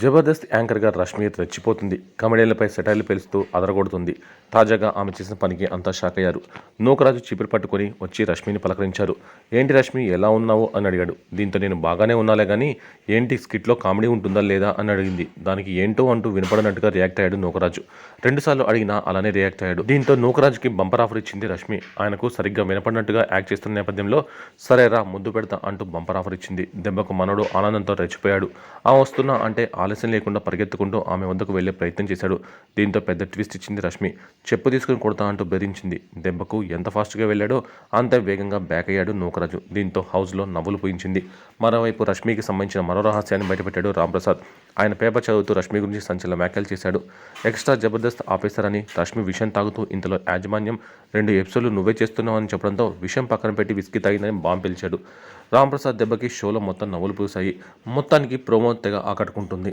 జబర్దస్త్ యాంకర్గా రష్మి రెచ్చిపోతుంది. కమెడియన్లపై సెటైర్లు పేలుస్తూ అదరగొడుతుంది. తాజాగా ఆమె చేసిన పనికి అంతా షాక్ అయ్యారు. నూకరాజు చీపురు పట్టుకుని వచ్చి రష్మిని పలకరించారు. ఏంటి రష్మి, ఎలా ఉన్నావు అని అడిగాడు. దీంతో నేను బాగానే ఉన్నాలే కానీ ఏంటి స్కిట్లో కామెడీ ఉంటుందా లేదా అని అడిగింది. దానికి ఏంటో అంటూ వినపడినట్టుగా రియాక్ట్ అయ్యాడు నూకరాజు. 2 సార్లు అడిగినా అలానే రియాక్ట్ అయ్యాడు. దీంతో నూకరాజుకి బంపర్ ఆఫర్ ఇచ్చింది రష్మి. ఆయనకు సరిగ్గా వినపడినట్టుగా యాక్ట్ చేస్తున్న నేపథ్యంలో సరేరా ముద్దు పెడతా అంటూ బంపర్ ఆఫర్ ఇచ్చింది. దెబ్బకు మనోడు ఆనందంతో రెచ్చిపోయాడు. ఆ వస్తున్నా అంటే ఆలస్యం లేకుండా పరిగెత్తుకుంటూ ఆమె వద్దకు వెళ్లే ప్రయత్నం చేశాడు. దీంతో పెద్ద ట్విస్ట్ ఇచ్చింది రష్మి. చెప్పు తీసుకుని కొడతా అంటూ బెదిరించింది. దెబ్బకు ఎంత ఫాస్ట్గా వెళ్ళాడో అంతే వేగంగా బ్యాక్ అయ్యాడు నూకరాజు. దీంతో హౌస్లో నవ్వులు పూయించింది. మరోవైపు రష్మికి సంబంధించిన మరో రహస్యాన్ని బయటపెట్టాడు రాంప్రసాద్. ఆయన పేపర్ చదువుతూ రష్మి గురించి సంచలన వ్యాఖ్యలు చేశాడు. ఎక్స్ట్రా జబర్దస్త్ ఆపేశారని రష్మి విషయం తాగుతూ ఇంతలో యాజమాన్యం 2 ఎపిసోడ్లు నువ్వే చేస్తున్నావని చెప్పడంతో విషయం పక్కన పెట్టి విస్కీ తాగిందని బాంబు పిలిచాడు. రాంప్రసాద్ దెబ్బకి షోలో మొత్తం నవ్వులు పూసాయి. మొత్తానికి ప్రోమో తెగ ఆకట్టుకుంటుంది.